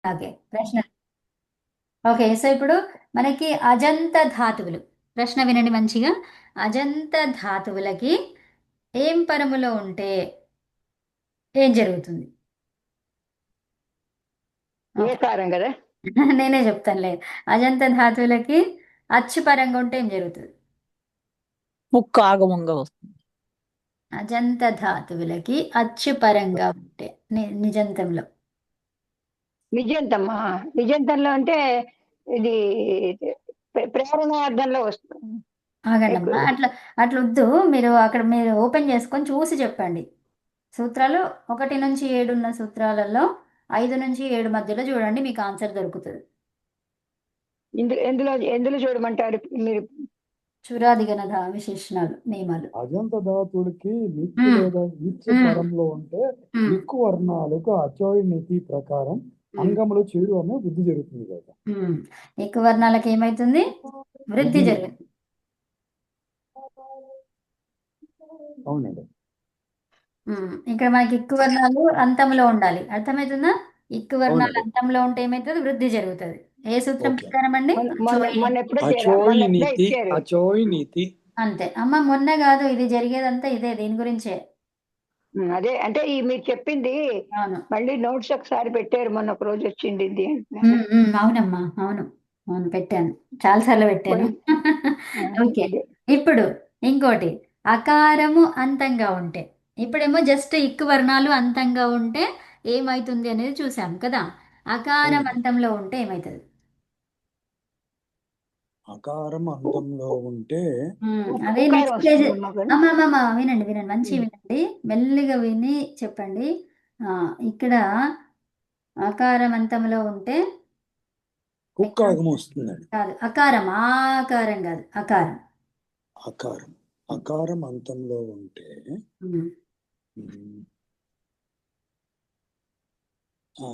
Okay ప్రశ్న. Okay so ఇప్పుడు మనకి అజంత ధాతువులు. ప్రశ్న వినండి మంచిగా. అజంత ధాతువులకి ఏం పరములో ఉంటే ఏం జరుగుతుంది? ఏ ఓకే. కారం కదా? నేనే చెప్తానులే. అజంత ధాతువులకి అచ్చు పరంగా ఉంటే ఏం జరుగుతుంది? ముక్క ఆగమంగా వస్తుంది. అజంత ధాతువులకి అచ్చు పరంగా ఉంటే నిజంతంలో. నిజంతమ్మా. నిజంతంలో అంటే ఇది ప్రేరణార్థంలో వస్తుంది. ఆగండమ్మా, అట్లా అట్లా వద్దు. మీరు అక్కడ మీరు ఓపెన్ చేసుకొని చూసి చెప్పండి. సూత్రాలు 1 నుంచి 7 ఉన్న సూత్రాలలో 5 నుంచి 7 మధ్యలో చూడండి, మీకు ఆన్సర్ దొరుకుతుంది. ఎందులో ఎందులో చూడమంటారు మీరు? చురాదిగన విశేషణాలు నియమాలు. అజంత ధాతువులకి నిక్కు ఉమ్, లేదా ఇచ్చు ఉమ్, పరంలో ఉంటే ఉమ్, నిక్కు వర్ణాలకు అచోయ నీతి ప్రకారం ఉమ్, అంగములు చేరు అనే వృద్ధి జరుగుతుంది కదా. ఉమ్. ఎక్కువ వర్ణాలకు ఏమైతుంది? వృద్ధి వృద్ధి జరుగుతుంది. అవునండి. ఇక్కడ మనకి ఎక్కువ వర్ణాలు అంతంలో ఉండాలి, అర్థమవుతుందా? ఎక్కువ వర్ణాలు అవునండి. అంతంలో ఉంటే ఏమవుతుంది? వృద్ధి జరుగుతుంది. ఏ సూత్రం ఓకే. ప్రకారం అండి? మొన్న మొన్న అచోయని. మొన్న ఎప్పుడో అచోయ్ మొన్న ఎప్పుడో నీతి ఇచ్చారు. అచోయ్ నీతి. అంతే అమ్మ, మొన్న కాదు, ఇది జరిగేదంతా ఇదే, దీని గురించే. అదే అంటే ఈ మీరు చెప్పింది అవును. మళ్ళీ నోట్స్ ఒకసారి పెట్టారు, మొన్న ఒక రోజు వచ్చింది ఇది అంటున్నాను. అవునమ్మా, అవును. అవును పెట్టాను, చాలాసార్లు పెట్టాను. పోనీ. ఆ, ఓకే. అదే. ఇప్పుడు ఇంకోటి, అకారము అంతంగా ఉంటే. ఇప్పుడేమో జస్ట్ ఇక్కు వర్ణాలు అంతంగా ఉంటే ఏమైతుంది అనేది చూసాం కదా. అకారం అవునండి. అంతంలో ఉంటే ఏమవుతుంది? అకారం అంతంలో ఉంటే అదే ఉకారం నెక్స్ట్ పేజ్. వస్తుందమ్మా కదా. అమ్మమ్మమ్మ వినండి, వినండి, మంచిగా వినండి, మెల్లిగా విని చెప్పండి. ఇక్కడ అకారం అంతంలో ఉంటే కుక్క ఎక్కడ ఆగమం వస్తుందండి. కాదు, అకారం ఆకారం కాదు, అకారం. అకారం అకారం అంతంలో ఉంటే ఉమ్. ఉమ్, ఆ,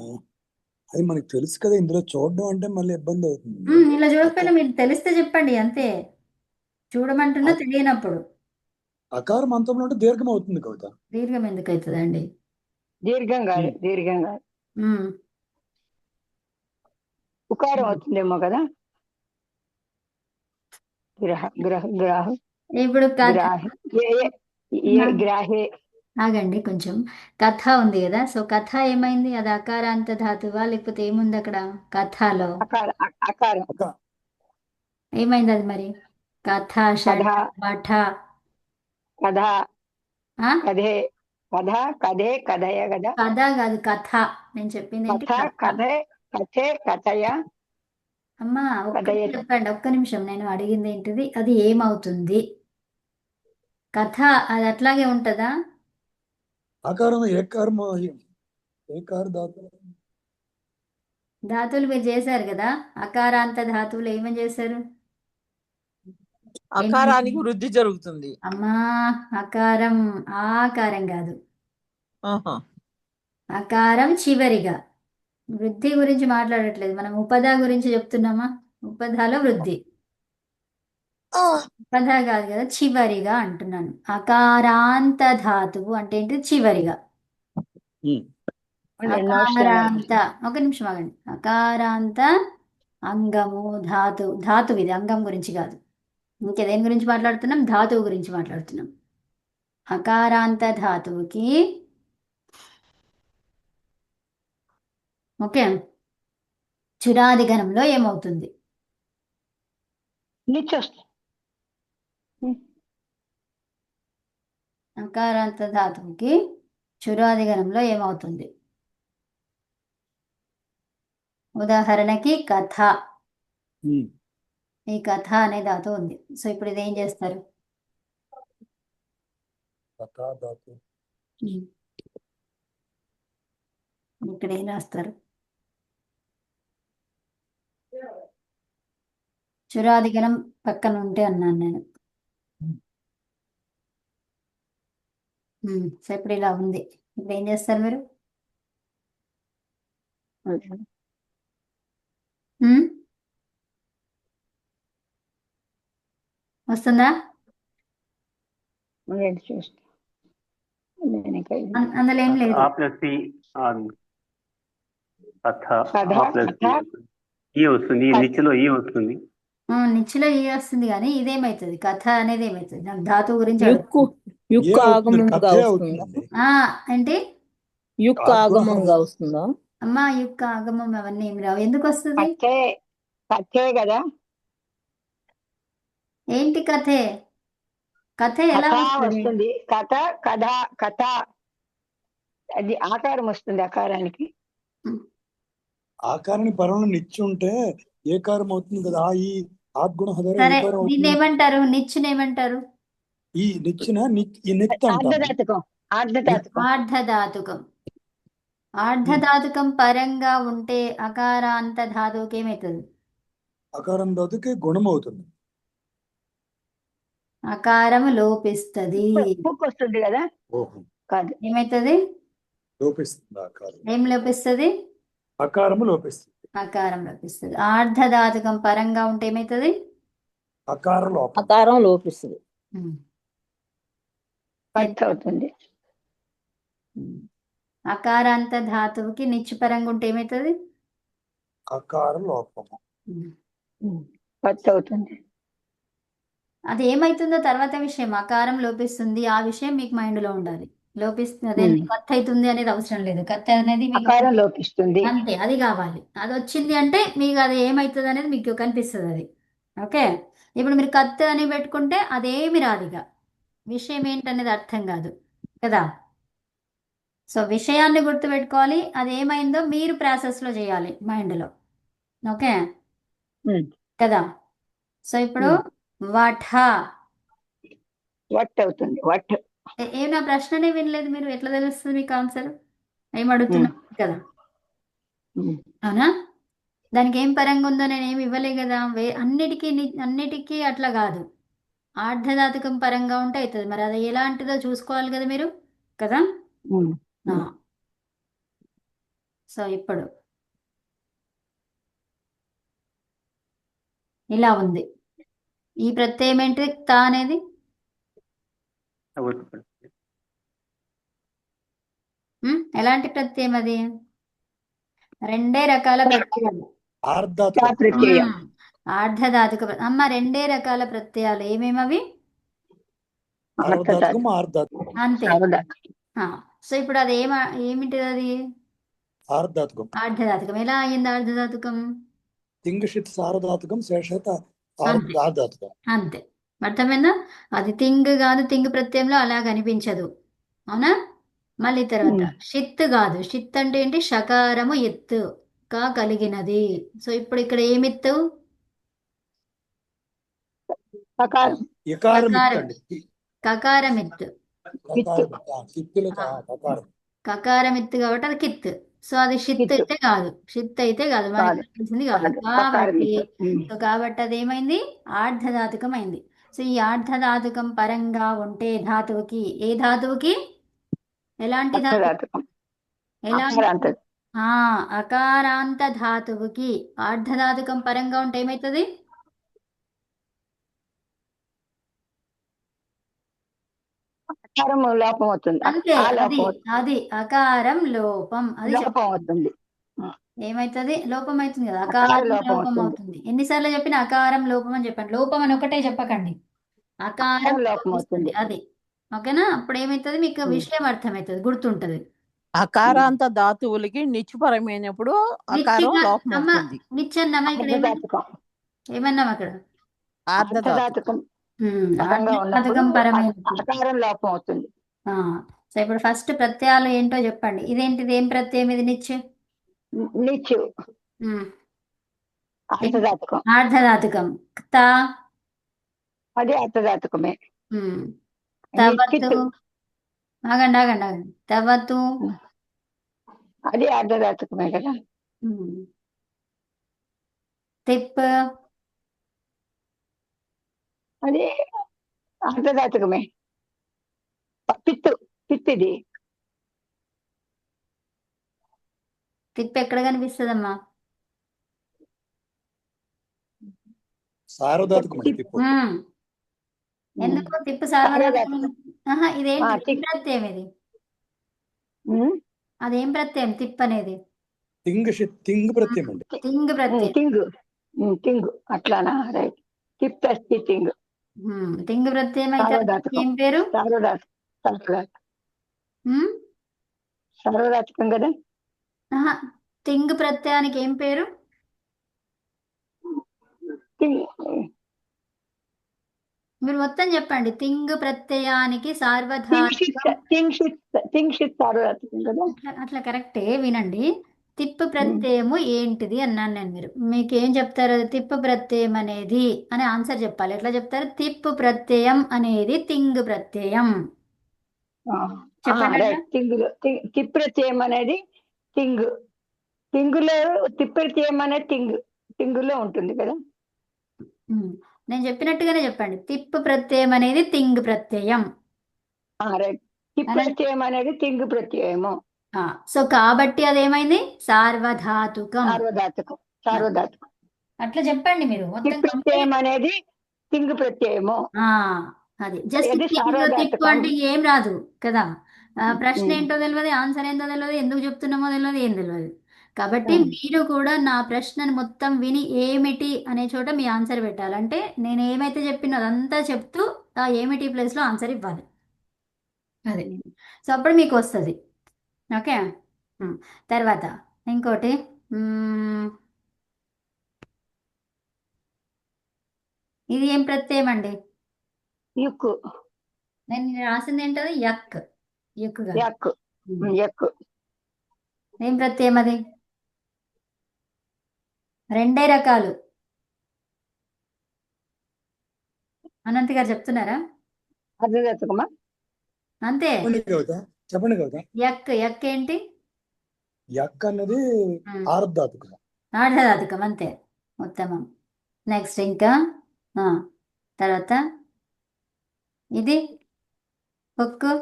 అది మనకి తెలుసు కదా, ఇందులో చూడడం అంటే మళ్ళీ ఇబ్బంది అవుతుంది. ఇలా అక చూడకపోయినా మీరు తెలిస్తే చెప్పండి అంతే. చూడమంటున్నా అ- తెలియనప్పుడు. అకారం అంతంలో ఉంటే దీర్ఘం అవుతుంది కవిత. దీర్ఘం ఎందుకు అవుతుందండి? దీర్ఘం కాదు, ఉమ్. దీర్ఘం కాదు. ఉమ్. ఉకారం అవుతుందేమో కదా. గ్రహ గ్రహ గ్రాహ ఇప్పుడు కథ. గ్రాహి ఏ ఏ ఏ గ్రాహే. ఆగండి కొంచెం. కథ ఉంది కదా, సో కథ ఏమైంది? అది అకారాంత ధాతువా లేకపోతే ఏముంది అక్కడ కథలో? అకారం. అక ఏమైంది అది మరి? కథ, కథ షడ్, మఠ. కథ ఆ? కథే. కథ కథే కథయ కదా. కథ కాదు, కథ. నేను చెప్పింది ఏంటి? కథ కథ. కథే కథే కథయ అమ్మా, ఒక్కటి కథయతి. చెప్పండి, ఒక్క నిమిషం. నేను అడిగింది ఏంటిది? అది ఏమవుతుంది? కథ అది అట్లాగే ఉంటుందా? ఆకారం ఏకారం ఏకార ధాతు. ధాతువులు మీరు చేశారు కదా, అకారాంత ధాతువులు ఏమని చేశారు? ఏంటి? అకారానికి వృద్ధి జరుగుతుంది. అమ్మా, అకారం ఆకారం కాదు, ఆహా. అకారం చివరిగా. వృద్ధి గురించి మాట్లాడట్లేదు, మనం ఉపధ గురించి చెప్తున్నామా? ఉపధలో వృద్ధి. ఉపధ కాదు కదా, చివరిగా అంటున్నాను. అకారాంత ధాతువు అంటే ఏంటి? చివరిగా. ఉమ్. నేను నోట్స్ లో అకారాంత. రాస్తాను. ఒక నిమిషం ఆగండి. అకారాంత అంగము ధాతు. ధాతువు ఇది, అంగం గురించి కాదు. ఇంకా దేని గురించి మాట్లాడుతున్నాం? ధాతువు గురించి మాట్లాడుతున్నాం. అకారాంత ధాతువుకి. ఓకే. చురాది గణంలో ఏమవుతుంది? నిచ్చొస్తుంది. అకారాంత ధాతువుకి చురాది గణంలో ఏమవుతుంది? ఉదాహరణకి కథ. ఉమ్. ఈ కథ అనే ధాతువు ఉంది, సో ఇప్పుడు ఇది ఏం చేస్తారు? కథా ధాతు. ఉమ్. ఇక్కడ ఏం రాస్తారు? చురాది గణం పక్కన ఉంటే అన్నాను నేను. సో ఇప్పుడు ఇలా ఉంది, ఇప్పుడు ఏం చేస్తారు మీరు? ఉమ్, వస్తుందా? నేను చూస్తాను. నేను ఇంకా అందులో ఏం లేదు. A plus C. కథ కథ ప్లస్ కథ ఈ వస్తుంది, ఈ కథ. నిచ్చిలో ఈ వస్తుంది. నిచ్చిలో ఈ వస్తుంది కానీ ఇదేమవుతుంది కథ అనేది ఏమవుతుంది నాకు ధాతువు గురించి యుక్కు ఏ యుక్కు అవుతుంది? ఆగమంగా కథే వస్తుందా? అవుతుందండి. ఏంటి యుక్కు ఆగ్రహం ఆగమంగా వస్తుందా? అమ్మా యొక్క ఆగమం అవన్నీ ఏమి రావు ఎందుకు వస్తుంది కథే కథే కదా. ఏంటి కథే కథ ఎలా కథ వస్తుంది వస్తుంది. కథ కథ కథ అది ఆకారం వస్తుంది అకారానికి. ఆకారాన్ని పరంలో నిచ్చి ఉంటే ఏకారం అవుతుంది కదా. ఈ ఆద్గుణ హదర సరే ఏకారం దీన్ని అవుతుంది. ఏమంటారు నిచ్చుని ఏమంటారు ఈ నిచ్చిన ఈ నెత్తి అంటాము. ఆర్ధధాతుకం ఆర్ధధాతుకం ఆర్ధధాతుకం ఆర్ధధాతుకం పరంగా ఉంటే అకారాంత ధాతువుకి ఏమవుతుంది అకారం ధాతుకి గుణం అవుతుంది. అకారము లోపిస్తుంది పుక్ వస్తుంది కదా. ఓహో, కాదు ఏమవుతుంది లోపిస్తుంది ఆకారం. ఏం లోపిస్తుంది అకారము లోపిస్తుంది. అకారం లోపిస్తుంది ఆర్ధధాతుకం పరంగా ఉంటే ఏమవుతుంది అకార లోపం. అకారం లోపిస్తుంది. కథ అవుతుంది. అకారాంత ధాతువుకి నిచ్చు పరంగా ఉంటే ఏమవుతుంది అకార లోపము. కథ అవుతుంది. అది ఏమైతుందో తర్వాత విషయం అకారం లోపిస్తుంది ఆ విషయం మీకు మైండ్ లో ఉండాలి లోపిస్తుంది అదే కథ అవుతుంది అనేది అవసరం లేదు కథ అనేది మీకు అకారం లోపిస్తుంది. అంతే అది కావాలి అది వచ్చింది అంటే మీకు అది ఏమవుతుంది అనేది మీకు కనిపిస్తుంది అది ఓకే ఇప్పుడు మీరు కత్ అని పెట్టుకుంటే అదేమి రాదు ఇక విషయం ఏంటనేది అర్థం కాదు కదా సో విషయాన్ని గుర్తుపెట్టుకోవాలి అది ఏమైందో మీరు ప్రాసెస్లో చేయాలి మైండ్లో ఓకే ఉమ్. కదా సో ఇప్పుడు వఠ వట్ అవుతుంది. వట్ ఏం నా ప్రశ్ననే వినలేదు మీరు ఎట్లా తెలుస్తుంది మీకు ఆన్సర్ ఏం అడుగుతున్నారు కదా అవునా దానికి ఏం పరంగా ఉందో నేను ఏమి ఇవ్వలే కదా అన్నిటికీ అట్లా కాదు ఆర్ధధాతుకం పరంగా ఉంటే అవుతుంది మరి అది ఎలాంటిదో చూసుకోవాలి కదా మీరు కదా సో ఇప్పుడు ఇలా ఉంది ఈ ప్రత్యయం ఏంటి తా అనేది ఎలాంటి ప్రత్యయం అది రెండే రకాల ప్రత్యయాలు ఆర్ధాతుకం. ప్రత్యయం ఆర్ధధాతుక అమ్మ రెండే రకాల ప్రత్యయాలు ఏమేమవి ఆర్ధాతుకం ఆర్ధాతుకం. అంతే ఆర్ధధాతుకం. సో ఇప్పుడు అది ఏమిటిది అది ఆర్ధాతుకం. ఆర్ధధాతుకం ఎలా అయ్యింది ఆర్ధధాతుకం తింగషిత్ సారధాతుకం శేషత అంతే ఆర్ధాతుకం. అంతే అర్థమైందా అది తింగ్ కాదు తింగ్ ప్రత్యయంలో అలా కనిపించదు అవునా మళ్ళీ తర్వాత షిత్ కాదు షిత్ అంటే ఏంటి షకారము ఎత్తు కా కలిగినది సో ఇప్పుడు ఇక్కడ ఏమిత్తు అకారం ఇకారం కకారం ఇత్తండి. కకారం ఎత్తు కకారం. కకారం ఎత్తు కాబట్టి అది కిత్ సో అది షిత్ అయితే కాదు షిత్ అయితే కాదు మనకి తెలిసింది కాదు కాబట్టి అది ఏమైంది ఆర్ధధాతుకం అయింది సో ఈ ఆర్ధధాతుకం పరంగా ఉంటే ధాతువుకి ఏ ధాతువుకి ఎలాంటి ధాతువు అర్థధాతుకం. ఎలాంటి అకారాంత ధాతువుకి ఆర్ధధాతుకం పరంగా ఉంటే ఏమవుతుంది అకారం లోపం అవుతుంది. అంతే ఆ అది లోపం అవుతుంది. అది అకారం లోపం అది లోపం అవుతుంది. ఏమైతుంది లోపం అవుతుంది కదా అకారం అకారం లోపం లోపం అవుతుంది. అవుతుంది ఎన్నిసార్లు చెప్పిన అకారం లోపం అని చెప్పండి లోపం అని ఒకటే చెప్పకండి అకారం అకారం లోపం లోపిస్తుంది అవుతుంది. అది ఓకేనా అప్పుడు ఏమవుతుంది మీకు విషయం అర్థమవుతుంది గుర్తుంటది అకారాంత ధాతువులకి నిత్యపరమైనప్పుడు అకారం లోపం అమ్మ అవుతుంది. నిచ్చన్నమా ఇక్కడ ఆర్ధధాతుకం. ఏమన్నాం అక్కడ ఆర్ధధాతుకం. పరంగా ఉన్నప్పుడు ఆర్ధధాతుకం పరమైనప్పుడు అకారం లోపం అవుతుంది. సో ఇప్పుడు ఫస్ట్ ప్రత్యయాలు ఏంటో చెప్పండి ఇదేంటిది ఏం ప్రత్యయం ఇది నిచ్చు నిచ్చు అర్థధాతుకం. ఆర్ధధాతుకం తా అది అర్థధాతుకమే. తవతు ఆగండి తవతు అది అర్ధధాతుకమే కదా. తిప్ అది అర్ధధాతుకమే. పిత్తిది తిప్ ఎక్కడ కనిపిస్తుందమ్మా సారధాతుకం. ఎందుకు తిప్పు సార్వధాతుకం ఇదేంటి ప్రత్యయం ఇది అదేం ప్రత్యయం తిప్ అనేది తింగ్ ప్రత్యయం అండి. తింగ్ ప్రత్యయం. తింగ్ తింగ్ అట్లానా? రైట్. తిప్ అస్తి తింగ్. తింగ్ ప్రత్యయం అయితే సార్వధాతుకం. ఏం పేరు? ఉమ్? సార్వధాతుకం కదా. ఆహా, తింగ్ ప్రత్యయానికి ఏం పేరు? తింగ్ మీరు మొత్తం చెప్పండి. తింగ్ ప్రత్యయానికి సార్వధాతుకం. తింగ్ సార్వధాతుకం కదా. అట్లా కరెక్టే, వినండి. తిప్పు ప్రత్యయము ఏంటిది అన్నాను నేను. మీరు మీకు ఏం చెప్తారు? తిప్పు ప్రత్యయం అనేది అని ఆన్సర్ చెప్పాలి. ఎట్లా చెప్తారు? తిప్పు ప్రత్యయం అనేది తింగ్ ప్రత్యయం. చెప్పండి. రైట్. తింగులో తిప్ ప్రత్యయం అనేది తింగ్. తింగులో తిప్ ప్రత్యయం అనేది తింగులో ఉంటుంది కదా. నేను చెప్పినట్టుగానే చెప్పండి. తిప్పు ప్రత్యయం అనేది తింగ్ ప్రత్యయం. రైట్. తిప్ ప్రత్యయం అనేది తింగ్ ప్రత్యయము. సో కాబట్టి అదేమైంది? సార్వధాతుకం. సార్వధాతుకం. అట్లా చెప్పండి మీరు మొత్తం. తిప్ ప్రత్యయం అనేది తింగ్ ప్రత్యయము. అది జస్ట్ అది తిప్పు సార్వధాతుకం. అంటే ఏం రాదు కదా. ప్రశ్న ఏంటో తెలియదు, ఆన్సర్ ఏంటో తెలియదు, ఎందుకు చెప్తున్నామో తెలియదు, ఏం తెలియదు. కాబట్టి మీరు కూడా నా ప్రశ్నను మొత్తం విని ఏమిటి అనే చోట మీ ఆన్సర్ పెట్టాలంటే నేను ఏమైతే చెప్పినో అదంతా చెప్తూ ఆ ఏమిటి ప్లేస్లో ఆన్సర్ ఇవ్వాలి. అదే. సో అప్పుడు మీకు వస్తుంది. ఓకే. తర్వాత ఇంకోటి, ఇది ఏం ప్రత్యయం అండి? యుక్కు. నేను రాసింది ఏంటది? యక్. యుక్గా. యక్కు. ఏం ప్రత్యయం అది? రెండే రకాలు. అనంత్ గారు చెప్తున్నారా? అర్ధధాతుకమా? అంతే. చెప్పండి కవిత. యక్ ఏంటి? యక్ అన్నది ఆర్ధాతుకం. ఆర్ధధాతుకం, అంతే. ఉత్తమం. నెక్స్ట్ ఇంకా తర్వాత ఇది హుక్కు.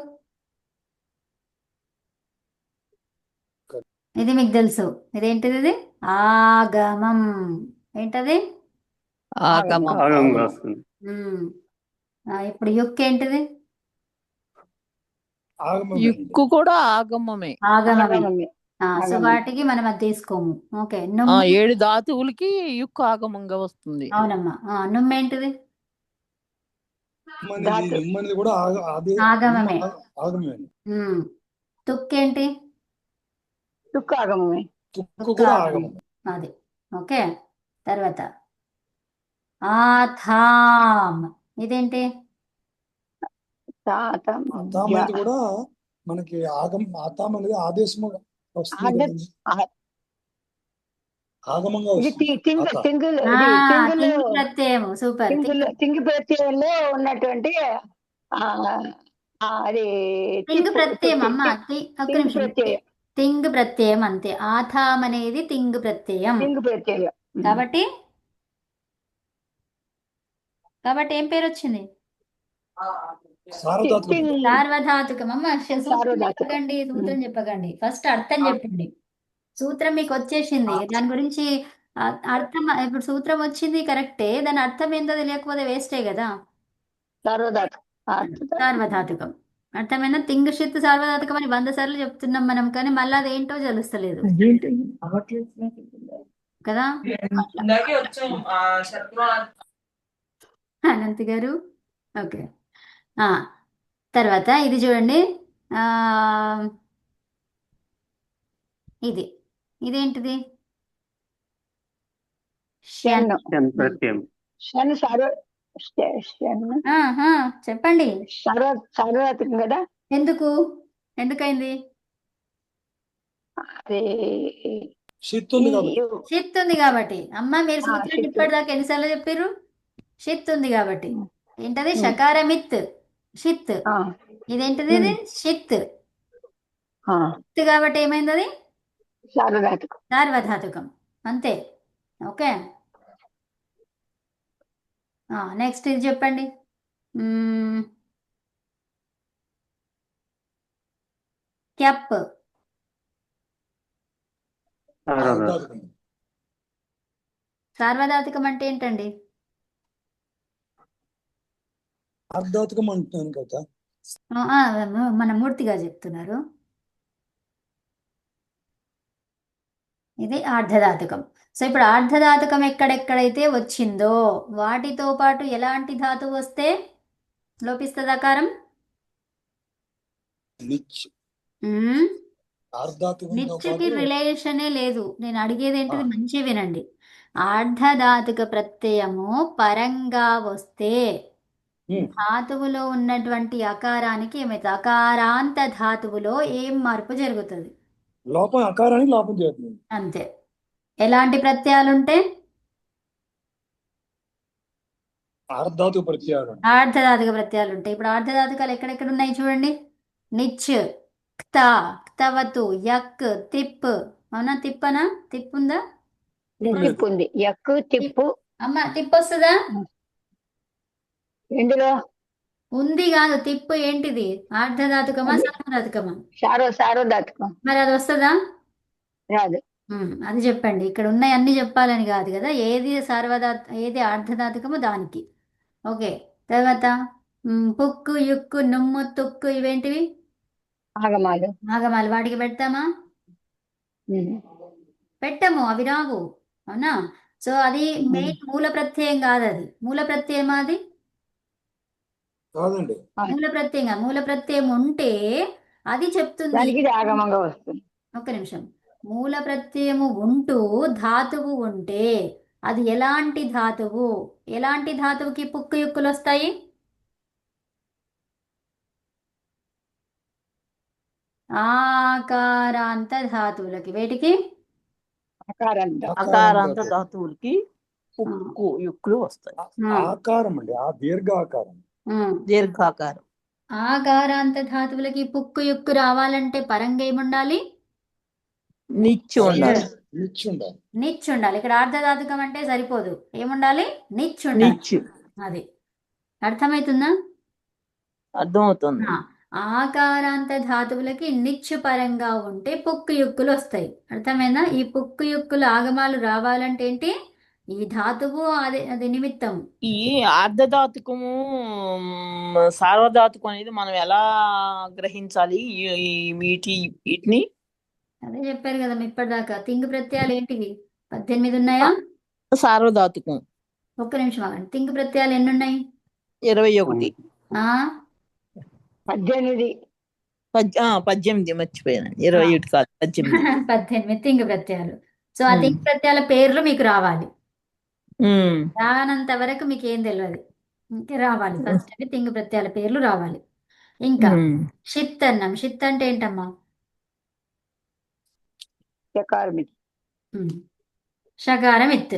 ఇది మీకు తెలుసు. ఇదేంటిది? ఇది ఆగమం. ఏంటది? ఆగమం. ఆగంగా వస్తుంది. ఇప్పుడు యుక్ ఏంటిది? యుక్కు కూడా ఆగమమే. ఆగమమే. సో వాటికి మనం అది తీసుకోము. ఓకే. 7 ధాతువులకి యుక్కు ఆగమంగా వస్తుంది. అవునమ్మా. నుమ్మేంటిది? కూడా ఆగమమే. ఆగమమే. తుక్కేంటి? తుక్కు ఆగమమే. అది. ఓకే. తర్వాత ఆథాం. ఇదేంటి? కూడా మనకి ఆతాం అనేది ఆదేశము వస్తుంది. ఆగమంగా ప్రత్యయం. సూపర్. తింగ్ ప్రత్యయంలో ఉన్నటువంటి అది తింగ్ ప్రత్యయం అమ్మా. ఒక్క నిమిషం. తింగ్ ప్రత్యయం అంతే. ఆథాం అనేది తింగ్ ప్రత్యయం. కాబట్టి ఏం పేరు వచ్చింది? సార్వధాతుకం. అమ్మ సూత్రం చెప్పకండి, ఫస్ట్ అర్థం చెప్పండి. సూత్రం మీకు వచ్చేసింది, దాని గురించి అర్థం. ఇప్పుడు సూత్రం వచ్చింది కరెక్టే, దాని అర్థం ఏందో తెలియకపోతే వేస్టే కదా. సార్వధాతుకం అర్థమైనా? తింగషిత్ సార్వధాతుకం అని 100 సార్లు చెప్తున్నాం మనం, కానీ మళ్ళీ అదేంటో తెలుస్తలేదు కదా. అనంత్ గారు. ఓకే. తర్వాత ఇది చూడండి. ఇదేంటిది? చెప్పండి. సార్వధాతుకం కదా. ఎందుకైంది? షిత్ ఉంది కాబట్టి. అమ్మ మీరు సూత్రం ఇప్పటిదాకా ఎన్నిసార్లు చెప్పారు? షిత్ ఉంది కాబట్టి. ఏంటది? షకారమిత్ షిత్. ఇదేంటిది? ఇది షిత్ కాబట్టి ఏమైంది? అది సార్వధాతుకం. అంతే. ఓకే. నెక్స్ట్ ఇది చెప్పండి. క్యాప్. సార్వధాతుకం అంటే ఏంటండి? ఆర్ధాతుకం అంటున్నాను కదా. మన మూర్తిగా చెప్తున్నారు. ఇది ఆర్ధధాతుకం. సో ఇప్పుడు ఆర్ధధాతుకం ఎక్కడెక్కడైతే వచ్చిందో వాటితో పాటు ఎలాంటి ధాతువు వస్తే లోపిస్తుంది ఆకారం? నిచ్ ఉమ్, ఆర్ధాతుకంతో నిత్యకి పాటు రిలేషనే లేదు. నేను అడిగేది ఆ, ఏంటిది మంచిగా వినండి. ఆర్ధధాతుక ప్రత్యయము పరంగా వస్తే ఉమ్, ధాతువులో ఉన్నటువంటి అకారానికి ఏమైతుంది? అకారాంత ధాతువులో ఏం మార్పు జరుగుతుంది? లోపం అకారానికి లోపం చేరుతుంది. అంతే. ఎలాంటి ప్రత్యయాలు ఉంటే? ఆర్ధాతు ప్రత్యయాలు అండి. ఆర్ధధాతుక ప్రత్యయాలు ఉంటాయి. ఇప్పుడు ఆర్ధధాతుకాలు ఎక్కడెక్కడ ఉన్నాయి చూడండి. నిచ్, క్త, క్తవతు, యక్, తిప్. అవునా? తిప్పనా? తిప్పుందా? లేదు. తిప్పు ఉంది, యక్కు తిప్పు అమ్మ తిప్పు వస్తుందా? ఇందులో ఉంది కాదు. తిప్పు ఏంటిది? ఆర్ధధాతుకమా అది సార్వధాతుకమా? సారోధాతుకం మరి అది వస్తుందా? రాదు. అది చెప్పండి. ఇక్కడ ఉన్నాయి అన్ని చెప్పాలని కాదు కదా. ఏది ఏది ఆర్ధధాతుకమో దానికి. ఓకే. తర్వాత పుక్కు, యుక్కు, నుమ్ము, తుక్కు ఇవేంటివి? ఆగమాలు. ఆగమాలు. వాటికి పెడతామా? ఉమ్. పెట్టము, అవి రావు. అవునా? సో అది మెయిన్ మూల ప్రత్యయం కాదు. అది మూల ప్రత్యయం. అది కాదండి. మూల ప్రత్యయం కాదు. మూల ప్రత్యయం ఉంటే అది చెప్తుంది. దానికి ఇది ఆగమంగా వస్తుంది. ఒక్క నిమిషం. మూల ప్రత్యయము ఉంటూ ధాతువు ఉంటే అది ఎలాంటి ధాతువు? ఎలాంటి ధాతువుకి పుక్కు యుక్కులు వస్తాయి? ఆకారాంత ధాతువులకి. వేటికి? ఆకారంత అకారాంత ధాతువు. ధాతువులకి ఉక్కు యుక్కులు వస్తాయి. ఆకారం అండి, ఆ దీర్ఘ ఆకారం. దీర్ఘాకారం. ఆకారాంత ధాతువులకి పుక్కు యుక్కు రావాలంటే పరంగా ఏముండాలి? నిచ్చి ఉండాలి. నిచ్ ఉండాలి. నిచ్ ఉండాలి. ఇక్కడ ఆర్ధధాతుకం అంటే సరిపోదు. ఏముండాలి? నిచ్ ఉండాలి. నిచ్చి. అది అర్థమవుతుందా? అర్థమవుతుంది. ఆకారాంత ధాతువులకి నిచ్చు పరంగా ఉంటే పుక్కు యుక్కులు వస్తాయి. అర్థమైందా? ఈ పుక్కు యుక్కులు ఆగమాలు రావాలంటే ఏంటి? ఈ ధాతువు అది నిమిత్తం. ఈ ఆర్ధధాతుకము సార్వధాతుకం అనేది మనం ఎలా గ్రహించాలి? వీటిని అదే చెప్పారు కదా ఇప్పటిదాకా. తింగు ప్రత్యయాలు ఏంటివి? 18 ఉన్నాయా? సార్వధాతుకం ఒక్క నిమిషం ఆగండి. తింగు ప్రత్యయాలు ఎన్ని ఉన్నాయి? 21. ఆ 18. 18 మర్చిపోయాను. 21 కాదు, 18. 18 తింగు ప్రత్యయాలు. సో ఆ తింగు ప్రత్యయాల పేర్లు మీకు రావాలి. రానంత వరకు మీకు ఏం తెలియదు. ఇంకా రావాలి. ఫస్ట్ అంటే తింగు ప్రత్యయాల పేర్లు రావాలి. ఇంకా షిత్ అన్నాం. షిత్ అంటే ఏంటమ్మా? చకారం ఇది. షకారం ఎత్తు.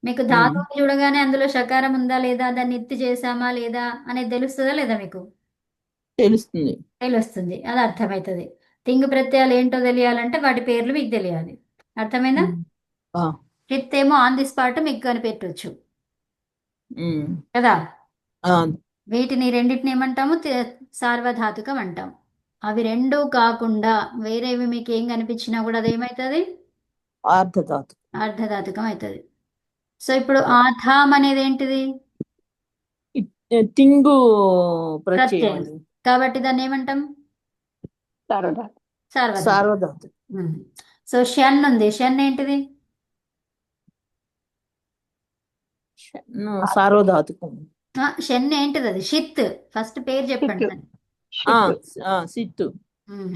మీకు ధాతువు చూడగానే అందులో షకారం ఉందా లేదా, దాన్ని ఎత్తి చేసామా లేదా అనేది తెలుస్తుందా లేదా? మీకు తెలుస్తుంది. తెలుస్తుంది. అది అర్థమవుతుంది. తింగు ప్రత్యయాలు ఏంటో తెలియాలంటే వాటి పేర్లు మీకు తెలియాలి. అర్థమైందా? షిత్ ఏమో ఆన్ ది స్పాట్ మీకు కనిపెట్టవచ్చు కదా. వీటిని రెండింటిని ఏమంటాము? సార్వధాతుకం అంటాం. అవి రెండు కాకుండా వేరేవి మీకు ఏం కనిపించినా కూడా అదేమవుతుంది? ఆర్ధధాతుకం అవుతుంది. సో ఇప్పుడు ఆధాం అనేది ఏంటిది? తింగు ప్రత్యయం. ప్రత్యయం. కాబట్టి దాన్ని ఏమంటాం? సారోధాతు. సార్వధాతుకం. సో షన్ ఉంది. షన్ ఏంటిది? సార్వధాతుకం. షన్ ఏంటిది? అది షిత్. ఫస్ట్ పేరు చెప్పండి. సిత్తు.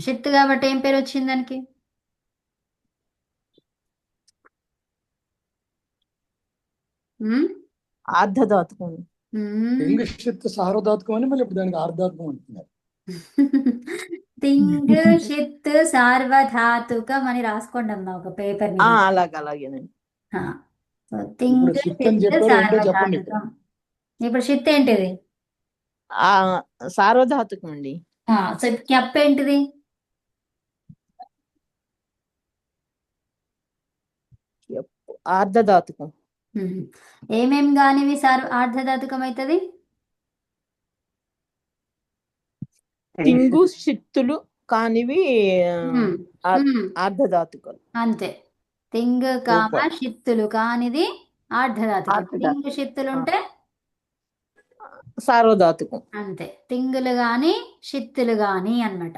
షిత్ కాబట్టి ఏం పేరు వచ్చింది దానికి? ఆర్ధధాతుకం. తింగ్ సార్వధాతుకం అని మళ్ళీ ఇప్పుడు దానికి ఆర్ధాతుకం అంటున్నారు. తింగ్ షిత్ సార్వధాతుకం అని రాసుకోండి అమ్మా ఒక పేపర్ మీద. అలాగేనండి. తింగ్ ఇప్పుడు షిత్ అని షిత్ చెప్పారు, ఏంటో చెప్పండి. సార్వధాతుకం. ఇప్పుడు షిత్ ఏంటిది? సార్వధాతుకం అండి. సో కెప్ ఏంటిది? ఆర్ధధాతుకం. ఏమేం కానివి ఆర్ధధాతుకం అవుతుంది? తింగు షిత్తులు కానివి ఆర్ధధాతుకాలు. అంతే. తింగ్ కామ షిత్తులు కానిది ఆర్ధధాతుకం. తింగు షిత్తులు ఉంటే సార్వధాతుకం. అంతే. తింగులు గాని షిత్తులు గాని అన్నమాట.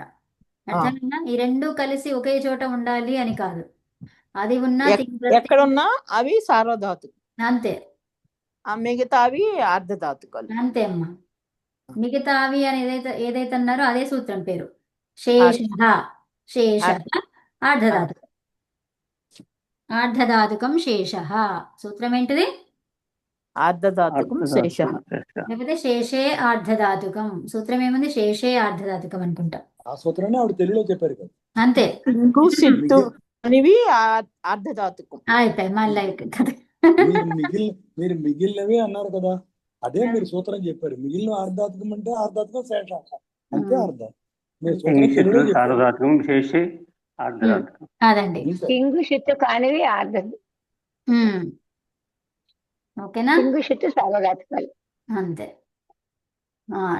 అర్థమైందా? ఈ రెండు కలిసి ఒకే చోట ఉండాలి అని కాదు. అది ఉన్న ఎక్కడున్నా అవి సార్వధాతుకు, అంతే ఆ మిగతావి అర్ధధాతుకాలు. అంతే అమ్మా. మిగతావి అని ఏదైతే అన్నారో అదే సూత్రం పేరు. శేష ఆర్ధధాతుకం. ఆర్ధధాతుకం శేష. సూత్రం ఏంటిది? అర్ధధాతుకం శేష. లేకపోతే శేషే ఆర్ధధాతుకం. సూత్రం ఏముంది? శేషే ఆర్ధధాతుకం అనుకుంటా. ఆ సూత్రాన్ని ఆవిడ తెలుగులో చెప్పారు కదా. అంతే. సింగు సిత్తు అనేవి అర్ధధాతుకం. అయిపోయి మళ్ళీ మీరు మిగిలినవి అన్నారు కదా, అదే మీరు సూత్రం చెప్పారు. మిగిలిన అర్ధాత్మకం అంటే అర్ధాత్మకం శేష అంతే అర్థం. మీరు సూత్రం తెలుగులో చెప్పారు. సార్వధాతుకం శేషే ఆర్ధధాతుకం. అదండి. సింగు షిత్తు కానివి ఆర్ధది, ఓకేనా? సింగు షిత్తు సార్వధాతుకాలు. అంతే.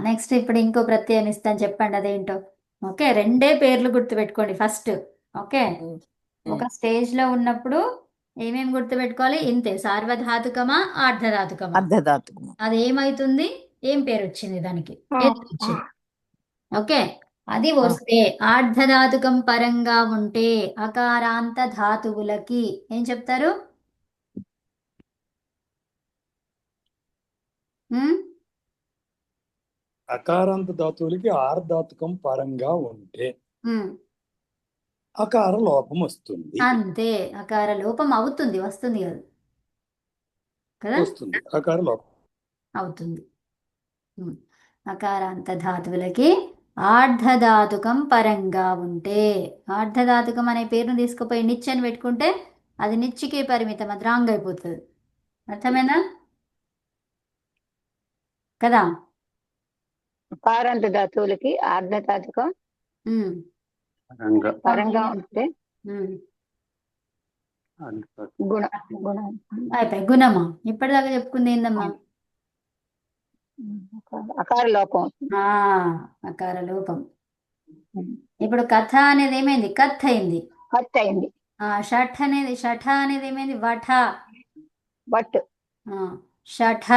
నెక్స్ట్ ఇప్పుడు ఇంకో ప్రత్యయం ఇస్తాను, చెప్పండి అదేంటో. ఓకే, రెండే పేర్లు గుర్తుపెట్టుకోండి ఫస్ట్. ఓకే, ఒక స్టేజ్ లో ఉన్నప్పుడు ఏమేమి గుర్తుపెట్టుకోవాలి? ఇంతే. సార్వధాతుకమా ఆర్ధధాతుకమా? అర్ధధాతుకం. అది ఏమైతుంది? ఏం పేరు వచ్చింది దానికి? ఏది వచ్చింది? ఓకే, అది వస్తే ఆర్ధధాతుకం పరంగా ఉంటే అకారాంత ధాతువులకి ఏం చెప్తారు? అకారాంత ధాతువులకి ఆర్ధాతుకం పరంగా ఉంటే అకార లోపం వస్తుంది. అంతే, అకార లోపం అవుతుంది, వస్తుంది కదా కదా, వస్తుంది. అకార లోపం అవుతుంది. అకారాంత ధాతువులకి ఆర్ధధాతుకం పరంగా ఉంటే, ఆర్ధధాతుకం అనే పేరును తీసుకుపోయి నిచ్ అని పెట్టుకుంటే అది నిచ్చికే పరిమితం, అది రాంగ్ అయిపోతుంది. అర్థమైందా కదా? అకారాంత ధాతువులకి ఆర్ధధాతుకం పరంగా ఉంటే అయిపోయి గుణమా? ఇప్పటిదాకా చెప్పుకుంది ఏందమ్మా? అకార లోపం. అకార లోపం. ఇప్పుడు కథ అనేది ఏమైంది? కత్ అయింది. కత్ అయింది. షఠ అనేది ఏమైంది? వఠ. బట్. షఠ.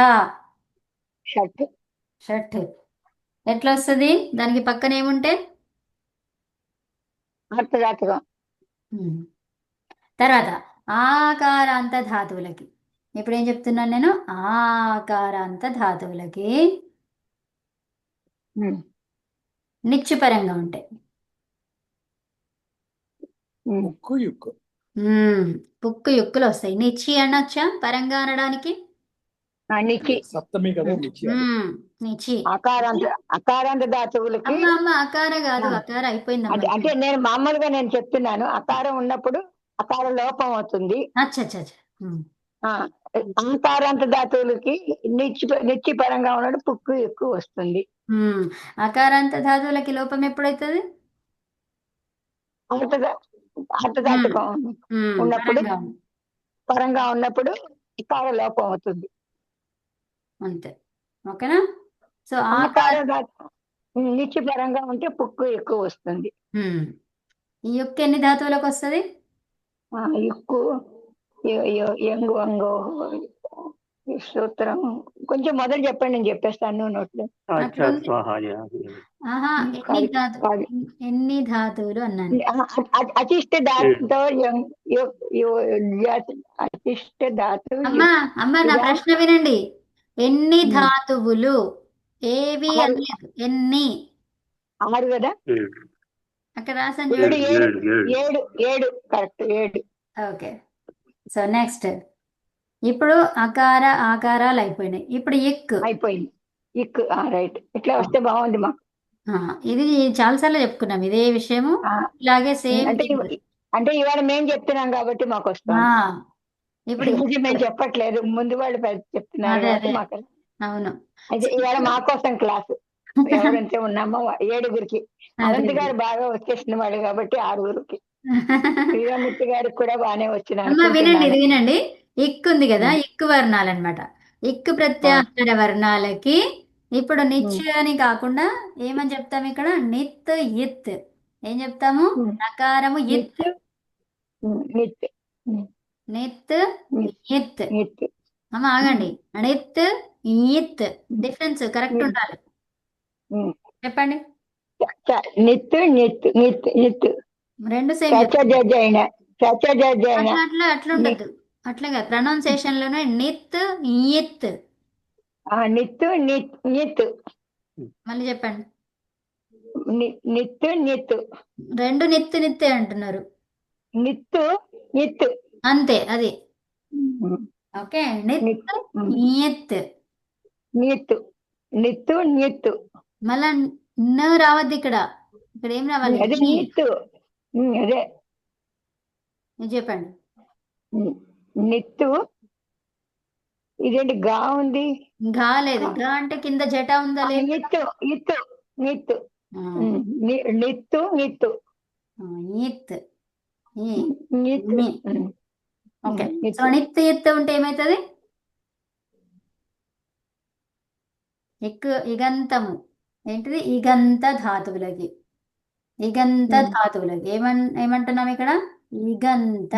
షట్. షట్ ఎట్లా వస్తుంది? దానికి పక్కన ఏముంటే అర్థధాతుకం. తర్వాత ఆకారాంత ధాతువులకి ఇప్పుడు ఏం చెప్తున్నాను నేను? ఆకారాంత ధాతువులకి నిత్యపరంగా ఉంటాయి. పుక్కు యుక్కులు వస్తాయి. నిచ్చి అనొచ్చా పరంగా అనడానికి? సప్తమి కదా నిచి. అకారాంత ధాతువులకి అమ్మ అకార కాదు, అకార అయిపోయింది. అంటే నేను మామూలుగా నేను చెప్తున్నాను, అకారం ఉన్నప్పుడు అకార లోపం అవుతుంది. ఆకారాంత ధాతువులకి నిత్య పరంగా ఉన్నాడు పుక్కు ఎక్కువ వస్తుంది. అకారాంత ధాతువులకి లోపం ఎప్పుడైతుంది? అర్థధాతుకం ఉన్నప్పుడు, పరంగా ఉన్నప్పుడు అకార లోపం అవుతుంది. అంతే, ఓకేనా? సో నిత్య పరంగా ఉంటే పుక్కు ఎక్కువ వస్తుంది. ఈ యొక్క ఎన్ని ధాతువులకు వస్తుంది? ఎక్కువ ఎంగు అంగో సూత్రం కొంచెం మొదలు చెప్పండి, నేను చెప్పేస్తాను నోట్లో. ఎన్ని ధాతువులు అన్నాను? అతిష్ట ధాతుతో అతిష్ట ధాతు. అమ్మా నా ప్రశ్న వినండి. ఎన్ని ధాతువులు? ఏవి అనలేదు, ఎన్ని. 6 కదా అక్కడ రాసాను. 7 కరెక్ట్, 7. ఓకే, సో నెక్స్ట్ ఇప్పుడు ఆకారాలు అయిపోయినాయి. ఇప్పుడు అయిపోయింది. రైట్. ఇట్లా వస్తే బాగుంది మాకు. ఇది చాలాసార్లు చెప్పుకున్నాం ఇదే విషయము. ఇలాగే సేమ్ అంటే ఇవాళ మేము చెప్తున్నాం కాబట్టి మాకు వస్తాం. ఇప్పుడు మేము చెప్పట్లేదు, ముందు వాళ్ళు చెప్తున్నారు మాకు. అవును, అయితే ఇవాళ మా కోసం క్లాసు. ఎవరైతే ఉన్నామో 7గురికి. అనంత్ గారు బాగా వచ్చేసిన వాళ్ళు కాబట్టి 6గురికి. శ్రీరామూర్తి గారికి కూడా బాగానే వచ్చిన. వినండి. ఇక్కు ఉంది కదా, ఇక్కు వర్ణాలు అనమాట. ఇక్కు ప్రత్యాహార వర్ణాలకి ఇప్పుడు నిత్య అని కాకుండా ఏమని చెప్తాము ఇక్కడ? నిత్ ఇత్. ఏం చెప్తాము? నకారము ఇత్, నిత్ ఇత్. అమ్మ ఆగండి. నిత్ ఇత్ డిఫరెన్స్ కరెక్ట్ ఉండాలి. చెప్పండి. నిత్ నిత్ నిత్ నిత్ 2 సేమ్. చచజజన అట్లా అట్లా ఉండద్దు. అట్లాగా ప్రొనౌన్సియేషన్ లోనే నిత్ ఇత్. నిత్తు నిత్ మళ్ళీ చెప్పండి. నిత్తు నిత్ రెండు నిత్తు నిత్తే అంటున్నారు. నిత్తు నిత్ అంతే అది. ఓకే, నిత్ నిత్తు నియత్. నిత్తు నిత్తు నిత్తు మళ్ళా న రావద్దు ఇక్కడ. ఇక్కడ ఏం రావాలి? అదే నీ. నిత్తు అదే మీరు చెప్పండి. నిత్తు. ఇదేంటి గా ఉంది. ఘా లేదు. ఘా అంటే కింద జట ఉందా లేదు? నిత్తు ఇత్తు నిత్తు ఆ, నిత్తు నిత్తు ఆ, ఈత్ ఈ నిత్తు ని. ఓకే, సో నిత్తు నిత్ ఎత్తు ఉంటే ఏమవుతుంది? ఇగంతము. ఏంటిది? ఇగంత ధాతువులకి. ఇగంత ధాతువులకి ఏమంటున్నాం ఇక్కడ? ఇగంత.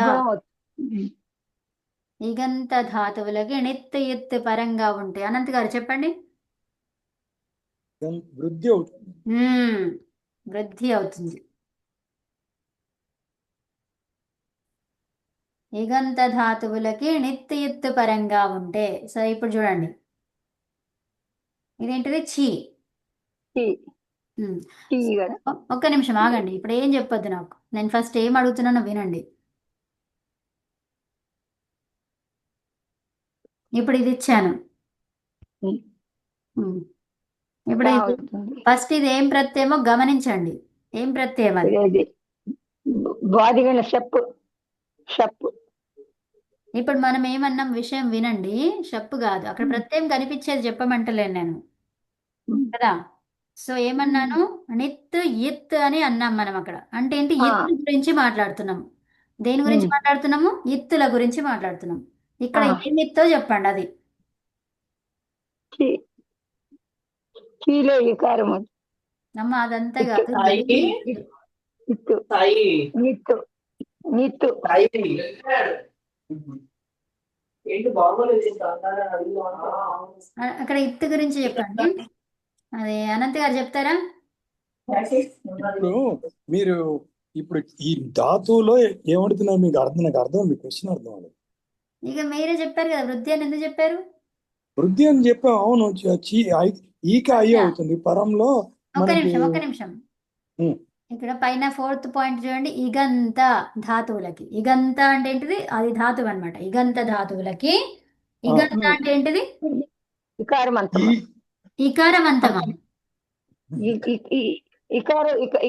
ఇగంత ధాతువులకి నిత్ ఎత్తు పరంగా ఉంటాయి. అనంత్ గారు చెప్పండి. వృద్ధి అవుతుంది. వృద్ధి అవుతుంది. ఇగంత ధాతువులకి నిత్ ఎత్తు పరంగా ఉంటే. సో ఇప్పుడు చూడండి, ఇదేంటిది? ఛీ. ఉమ్. ఒక్క నిమిషం ఆగండి. ఇప్పుడు ఏం చెప్పొద్దు నాకు. నేను ఫస్ట్ ఏం అడుగుతున్నానో వినండి. ఇప్పుడు ఇది ఇచ్చాను. ఉమ్. ఇప్పుడు ఫస్ట్ ఇది ఏం ప్రత్యయమో గమనించండి. ఏం ప్రత్యయం అది? బాదిగల షప్పు షప్పు. ఇప్పుడు మనం ఏమన్నాం విషయం వినండి. షప్పు కాదు, అక్కడ ప్రత్యయం కనిపించేది చెప్పమంటలేను నేను కదా. సో ఏమన్నాను? నిత్ ఇత్ అని అన్నాం మనం అక్కడ. అంటే ఏంటి? ఇత్ గురించి మాట్లాడుతున్నాం. దేని గురించి మాట్లాడుతున్నాము? ఇత్తుల గురించి మాట్లాడుతున్నాం. ఇక్కడ ఏం ఇత్తో చెప్పండి అది. కీలో వికారం అమ్మ అదంతా కాదు. నిత్తు నిత్తు నిత్తు అక్కడ ఇత్తు గురించి చెప్పండి. అదే అనంత్ గారు చెప్తారా? ఇప్పుడు మీరు ఇప్పుడు ఈ ధాతువులో ఏమడుతున్నారు? నాకు అర్థం మీ క్వశ్చన్ అర్థం అవ్వలేదు. ఇక మీరే చెప్పారు కదా, వృద్ధి అని ఎందుకు చెప్పారు? వృద్ధి అని చెప్పాం. అవును, ఈక అయ్యే అవుతుంది పరంలో. ఒక్క మనకి నిమిషం ఒక్క నిమిషం. ఇక్కడ పైన 4th పాయింట్ చూడండి. ఇగంత ధాతువులకి. ఇగంత అంటే ఏంటిది? అది ధాతువు అన్నమాట. ఇగంత ధాతువులకి ఇగంత అంటే ఏంటిది? ఇకారమంతమా ఇకారమంతమా?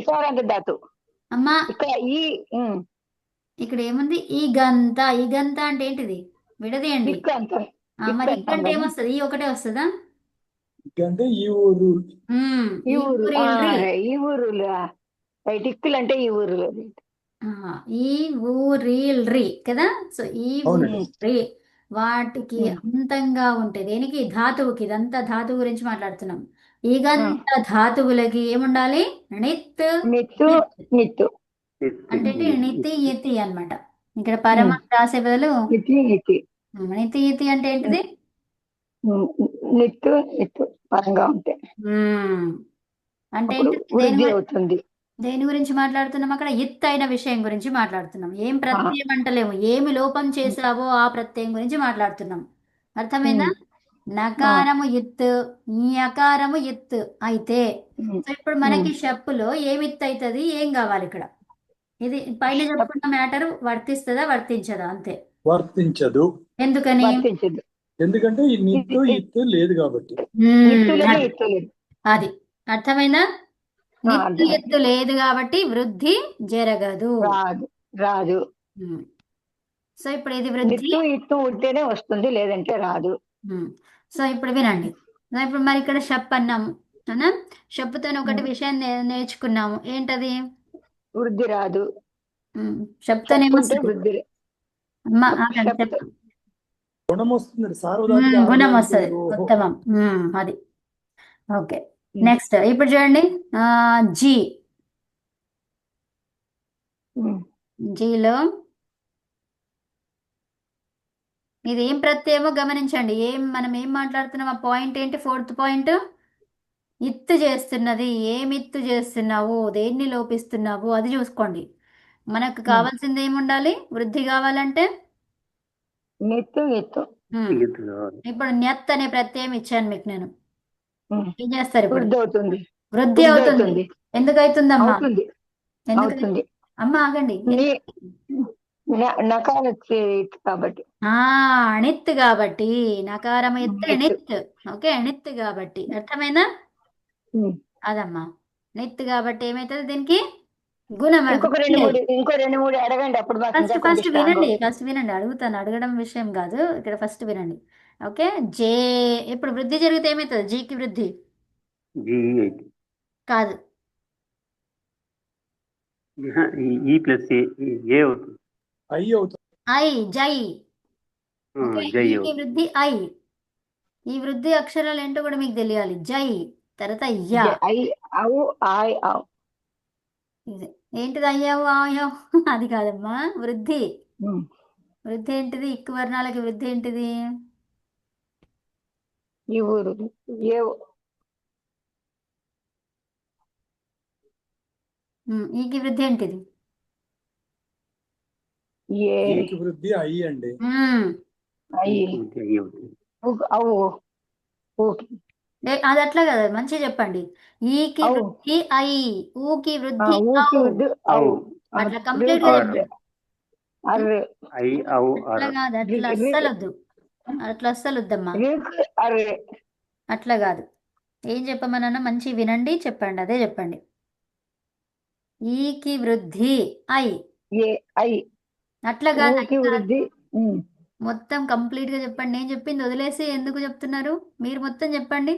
ఇకారాంత ధాతు అమ్మా ఈ ఇక్కడ ఏముంది? ఇగంత. ఇగంత అంటే ఏంటిది? విడదీయండి. మరి ఇక్కంటే ఏమొస్తుంది? ఈ ఒకటే వస్తుందా? అంటే ఈ ఊరు ఈ ఊరులు టిక్కులు అంటే ఈ ఊరులు. ఈ ఊరిల్రి కదా. సో ఈ ఊరి వాటికి అంతంగా ఉంటే దేనికి? ధాతువుకి. ఇదంతా ధాతువు గురించి మాట్లాడుతున్నాం. ఇగంత ధాతువులకి ఏముండాలి? నిత్ నిత్తు నిత్తు అంటే నితి ఇతి అన్నమాట. ఇక్కడ పరమ రాసే బదులు నితి ఇతి అంటే ఏంటిది? నిత్తు నిత్తు పరంగా ఉంటే అంటే అవుతుంది. దేని గురించి మాట్లాడుతున్నాం అక్కడ? ఇత్ అయిన విషయం గురించి మాట్లాడుతున్నాం. ఏం ప్రత్యయం అంటలేము. ఏమి లోపం చేసావో ఆ ప్రత్యయం గురించి మాట్లాడుతున్నాం. అర్థమైందా? నకారము ఇత్, ఈ అకారము ఇత్ అయితే. సో ఇప్పుడు మనకి షప్పులో ఏమి ఇత్ అవుతుంది? ఏం కావాలి ఇక్కడ? ఇది పైన చెప్పుకున్న మ్యాటర్ వర్తిస్తుందా వర్తించదా? అంతే. వర్తించదు. ఎందుకని? ఎందుకంటే ఈ నిత్తు ఇత్తు లేదు కాబట్టి. అది అర్థమైందా? నిత్తు ఎత్తు లేదు కాబట్టి వృద్ధి జరగదు, రాదు. సో ఇప్పుడు ఇది వృద్ధి ఇత్తు ఉంటేనే వస్తుంది, లేదంటే రాదు. సో ఇప్పుడు వినండి. ఇప్పుడు మరి ఇక్కడ షప్ అన్నాము అవునా? షప్పుతో ఒకటి విషయం నేర్చుకున్నాము. ఏంటది? వృద్ధి రాదు. షప్తోనేమొస్తుంది? వృద్ధి గుణం వస్తుంది. గుణం వస్తుంది. ఉత్తమం. అది ఓకే. నెక్స్ట్ ఇప్పుడు చూడండి. జీలో ఇది ఏం ప్రత్యయమో గమనించండి. మనం ఏం మాట్లాడుతున్నాం? ఆ పాయింట్ ఏంటి? 4th point. ఇత్తు చేస్తున్నది. ఏమి ఇత్తు చేస్తున్నావు? దేన్ని లోపిస్తున్నావు? అది చూసుకోండి. మనకు కావాల్సింది ఏముండాలి వృద్ధి కావాలంటే? నెత్తు ఎత్తు. ఉమ్. ఈత కావాలి. ఇప్పుడు న్యత్ అనే ప్రత్యయం ఇచ్చాను మీకు నేను. ఉమ్. ఏం చేస్తారు ఇప్పుడు? వృద్ధి అవుతుంది. వృద్ధి వృద్ధి అవుతుంది. అవుతుంది. ఎందుకు అవుతుందమ్మా? అవుతుంది. ఎందుకు? అవుతుంది. అమ్మ ఆగండి. నీ నకార ఎత్తు కాబట్టి. అణిత్ కాబట్టి. నకారం ఎత్తు ఎత్తు. ఎణిత్. ఓకే, ఎణిత్ కాబట్టి. అర్థమైందా? ఉమ్. అదమ్మా నిత్ కాబట్టి ఏమైతుంది దీనికి? గుణం. ఇంకో రెండు మూడు అడగండి, అప్పుడు మాకు ఇంకా కొంచెం ఫస్ట్ స్ట్రాంగ్ వినండి, ఫస్ట్ వినండి. అడుగుతాను, అడగడం విషయం కాదు ఇక్కడ. ఫస్ట్ వినండి. ఓకే, జే. ఇప్పుడు వృద్ధి జరిగితే ఏమవుతుంది? జీకి వృద్ధి జీ అయితే కాదు. ఈ ప్లస్ ఏ అవుతుంది. ఐ అవుతుంది. ఐ, జై. ఓకే, జై ఈకి అవుతుంది. వృద్ధి ఐ. ఈ వృద్ధి అక్షరాలు ఏంటో కూడా మీకు తెలియాలి. జై తర్వాత యా. ఐ అవు ఆయ్ ఆవ్. ఇది ఏంటిది? అయ్యావు ఆయావు అది కాదమ్మా. వృద్ధి. ఉమ్. వృద్ధి ఏంటిది? ఇక్కు వర్ణాలకి వృద్ధి ఏంటిది? ఈ ఊరు ఏ ఈకి వృద్ధి ఏంటిది? ఏ ఈకి వృద్ధి ఐ అండి. అయ్యి జై అవుతుంది. అవు ఓకే. అది అట్లా కదా, మంచిగా చెప్పండి. ఈకి అవు. వృద్ధి ఐ, ఊకి వృద్ధి ఊకి ఔ. వృద్ధి అవు. అట్లా కంప్లీట్ గా చెప్పండి. అర్రు. ఐ అవు అట్లా అర్. కాదు, అట్లా అస్సలు వద్దు. అట్లా అస్సలు వద్దమ్మా. అర్రు. అట్లా కాదు. ఏం చెప్పమన్నా మంచి వినండి, చెప్పండి. అదే చెప్పండి. ఈకి వృద్ధి ఐ. A I. అట్లా కాదు, ఊకి వృద్ధి. మొత్తం కంప్లీట్ గా చెప్పండి. నేను చెప్పింది వదిలేసి ఎందుకు చెప్తున్నారు? మీరు మొత్తం చెప్పండి.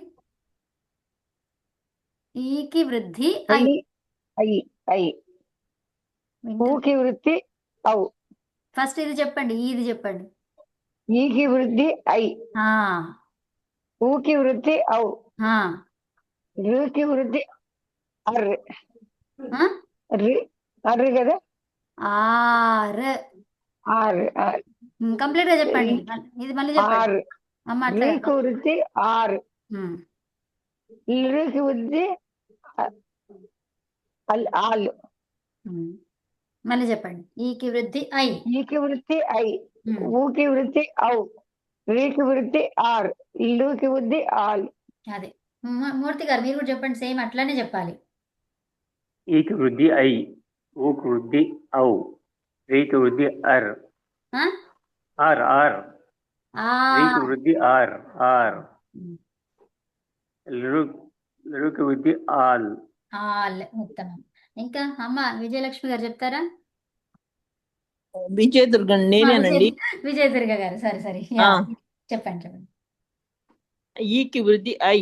ఈకి వృద్ధి ఐ. I I. ఊకి వృద్ధి అవు. ఫస్ట్ ఇది చెప్పండి, ఇది చెప్పండి. ఈకి వృద్ధి ఐ. ఊకి వృద్ధి అవు. రుకి వృద్ధి అర్రు. అర్రు కదా. ఆర్. ఆరు. కంప్లీట్ గా చెప్పండి. ఇది మళ్ళీ చెప్పండి ఆరు. అమ్మ. అట్లా రీకి వృద్ధి ఆరు. రుకి వృద్ధి ఆళ్ళు. మళ్ళీ చెప్పండి. ఈకి వృద్ధి ఐ. ఈకి వృద్ధి ఐ. ఊకి వృద్ధి ఔ. రీకి వృద్ధి ఆర్. ఇల్లుకి వృద్ధి ఆల్. అదే మూర్తి గారు మీరు కూడా చెప్పండి, సేమ్ అట్లానే చెప్పాలి. ఈకి వృద్ధి ఐ, ఊకి వృద్ధి ఔ, రీకి వృద్ధి అర్. Are are. రీకి వృద్ధి ఆర్ ఆర్. లుకి వృద్ధి ఆల్. ఆల్. ఉత్తమం. ఇంకా అమ్మ విజయలక్ష్మి గారు చెప్తారా? విజయదుర్గ నేనేనండి. విజయదుర్గ గారు, సరే సరే చెప్పండి చెప్పండి. ఈకి వృద్ధి ఐ,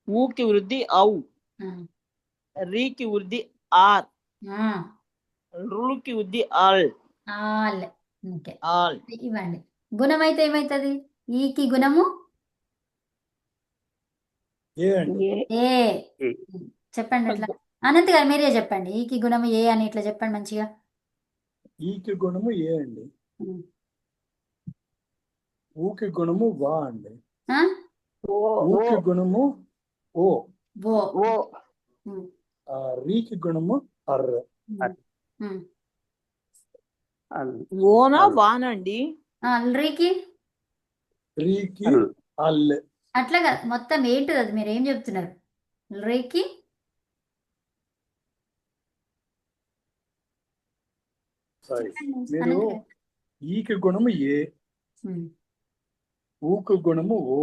ఊకి వృద్ధి ఔ, రీకి వృద్ధి ఆర్, రుకి వృద్ధి ఆల్. ఆల్. Okay, all. ఇవ్వండి. గుణం అయితే ఏమైతుంది? ఈకి గుణము ఏ అండి. ఏ. చెప్పండి అట్లా. అనంత్ గారు మీరే చెప్పండి. ఈకి గుణము ఏ అని ఇట్లా చెప్పండి మంచిగా. ఈకి గుణము ఏ అండి. ఊకి గుణము వా అండి. ఊకి గుణము ఓ. రీకి గుణము అర్ర. ఓనా వానండి. రీకి రీకి అల్. అట్లా కాదు, మొత్తం ఏంటిది అది? మీరు ఏం చెప్తున్నారు? రీకి సారీ, మీరు ఈకి గుణము ఏ, ఊకి గుణము ఓ,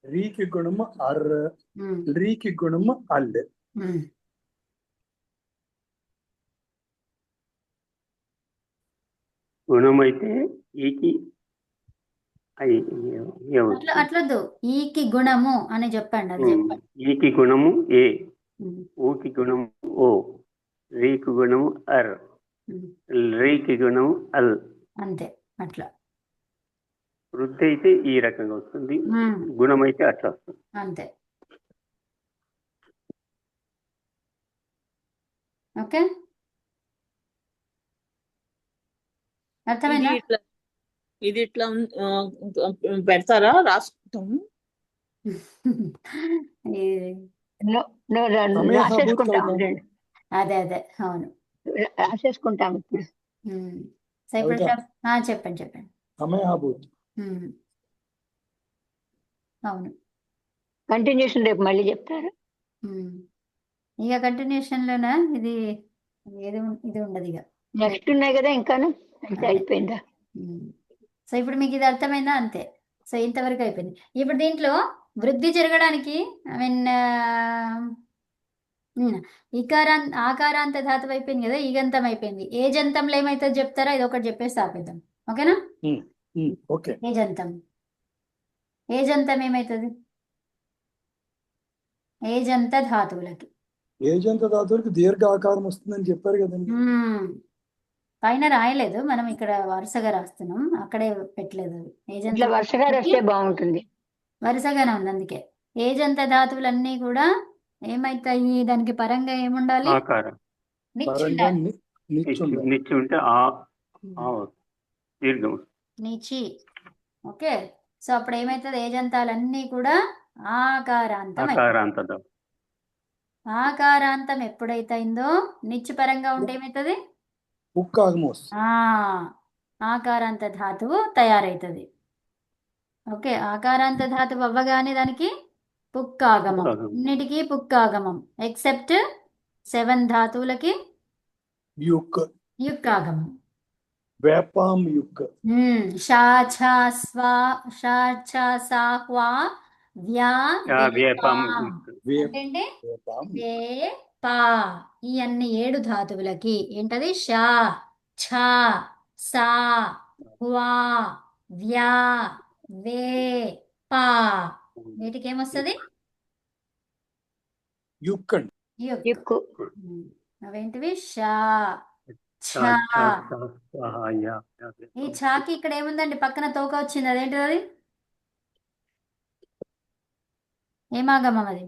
రీకి గుణము అర్ర, రీకి గుణము అల్. గుణం అయితే ఈకి ఐ. అట్లొద్దు, ఈకి గుణము అని చెప్పండి. అది చెప్పండి. ఈకి గుణము ఏ, ఊకి గుణము ఓ, రీకి గుణము అర్, రీకి గుణము అల్. అంతే. అట్లా వృద్ధి అయితే ఈ రకంగా వస్తుంది, గుణం అయితే అట్లా వస్తుంది. అంతే. ఓకే, అర్థమైందా? ఇది ఇట్లా పెడతారా? రాసుకుంటాము. రాసేసుకుంటాం. అదే అదే అవును. రాసేసుకుంటాం ఇప్పుడు. ఉమ్. సో ఇప్పుడు కవిత చెప్పండి చెప్పండి. సమయాభూతి ఉమ్. అవును. కంటిన్యూషన్ రేపు మళ్ళీ చెప్తారు. ఉమ్. ఇక కంటిన్యూషన్లోనా ఇది ఇది ఉండదు ఇక. నెక్స్ట్ ఉన్నాయి కదా ఇంకాను, అయితే అదే. అయిపోయిందా? సో ఇప్పుడు మీకు ఇది అర్థమైందా? అంతే. సో ఇంతవరకు అయిపోయింది. ఇప్పుడు దీంట్లో వృద్ధి జరగడానికి ఐ మీన్ ఆకారాంత ధాతువు అయిపోయింది కదా, ఈగంతం అయిపోయింది. ఏ జంతంలో ఏమవుతుంది చెప్తారా? ఇది ఒకటి చెప్పేసి ఆపేద్దాం. ఓకేనా? ఓకే. ఏ జంతం ఏమవుతుంది? ఏజంత ధాతువులకి ఏజంత ధాతువులకి దీర్ఘ ఆకారం వస్తుందని చెప్పారు కదండి. పైన రాయలేదు, మనం ఇక్కడ వరుసగా రాస్తున్నాం, అక్కడే పెట్టలేదు అది. ఏజంత ఇట్లా వరుసగా ధాతువులకి వస్తే బాగుంటుంది. వరుసగానే ఉంది. అందుకే ఏజంత ధాతువులన్నీ కూడా ఏమైతాయి, దానికి పరంగా ఏముండాలి? ఆకారం నిచ్చు పరంగా ఉండాలి. నిచ్చుండాలి. నిచ్చి ఉంటే దీర్ఘం. నిచి. ఓకే. సో అప్పుడు ఏమవుతుంది? ఏజంతాలన్నీ కూడా ఆకారాంతం అయిపోతాయి. ఆకారాంతద ఆకారాంతం ఎప్పుడైతే అయిందో నిచ్చు పరంగా ఉంటే ఏమవుతుంది? ఉక్కాగం వస్తుంది. ఆకారాంత ధాతువు తయారైతుంది. ఓకే. ఆకారాంత ధాతువు అవ్వగానే దానికి పుక్కాగమం. పుక్కాగమం. అన్నిటికీ పుక్కాగమం ఎక్సెప్ట్ 7 ధాతువులకి యుక్ యుక్కాగమం. వేపాం యుక్ షా ఛా స్వా షా ఛా సా హ్వా వ్యా వేపం అంటే వేపాం వే పా ఈ అన్ని 7 ధాతువులకి ఏంటది? షా ఛా సా హ్వా వ్యా వే పా. వీటికి ఏమొస్తుంది? యుక్ అండి. యుక్. యుక్కు. అవేంటివి? షా ఛా. ఈ ఛాకి ఇక్కడ ఏముందండి? పక్కన తోక వచ్చింది, అదేంటిది? అది ఏమాగమం అది?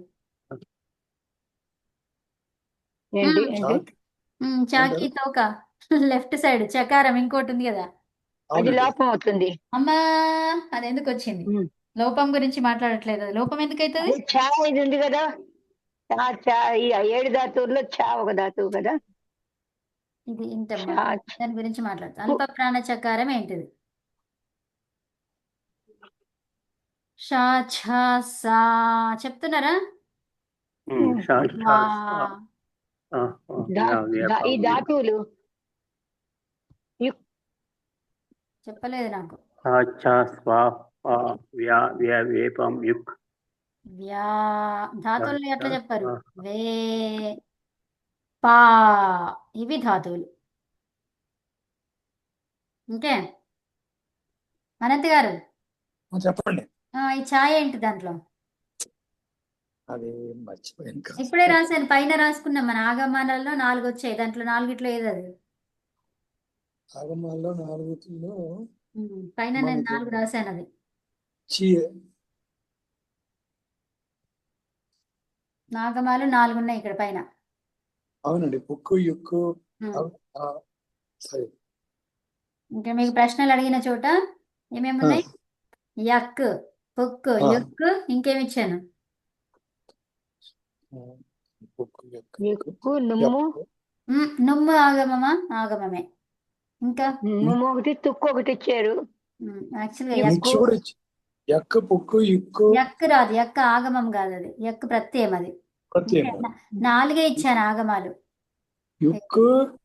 ఏంటి మ్మ్. ఏంటి? చాకి తోక లెఫ్ట్ సైడ్ చకారం ఇంకోటి ఉంది కదా, అది అవునండి. లోపం అవుతుంది. అమ్మా అది ఎందుకు వచ్చింది? ఉమ్. లోపం గురించి మాట్లాడట్లేదు. అది లోపం ఎందుకు అవుతుంది? అది ఛా ఇది ఉంది కదా, ఛా ఈ 7 ధాతువుల్లో ఛా ఒక ధాతువు కదా. ఇది ఇంటమ్మా, ఛా దాని గురించి మాట్లాడతా. అల్ప ప్రాణ చకారం ఏంటిది? షా ఛా సా చెప్తున్నారా? వా. ఈ ధాతువులు చెప్పలేదు నాకు. వేపం యుక్ వ్యా ధాతువుల్ని ఎట్లా చెప్పారు? వే పా ఇవి ధాతువులు. ఓకే. అనంత్ గారు, చెప్పండి. ఈ ఛాయ్ ఏంటి దాంట్లో? అది మర్చిపోయాను కదా. ఇప్పుడే రాశాను, పైన రాసుకున్నాం. మన ఆగమనాల్లో 4 వచ్చాయి, దాంట్లో 4గిట్లో ఏది అది? ఆగమాల్లో 4లో పైన నేను మనకి 4 రాశాను. అది ఆగమాలు 4 ఉన్నాయి ఇక్కడ పైన. అవునండి. పుక్కు యుక్కు సరే. ఇంకా మీకు ప్రశ్నలు అడిగిన చోట ఏమేమి ఉన్నాయి? యక్, పుక్, యుక్, ఇంకేమి ఇచ్చాను? పుక్కు యుక్కు యుక్కు, నుమ్ము. నుమ్ము ఆగమమా? ఆగమమే. ఇంకా నుమ్ము ఒకటి, తుక్కు ఒకటి ఇచ్చారు. యాక్చువల్గా నిచ్చు కూడా యక్ పుక్కు యుక్కు యక్ రాదు. యక్ ఆగమం కాదు, అది యక్ ప్రత్యయం. అది ప్రత్యేక 4 ఇచ్చాను ఆగమాలు. యుక్కు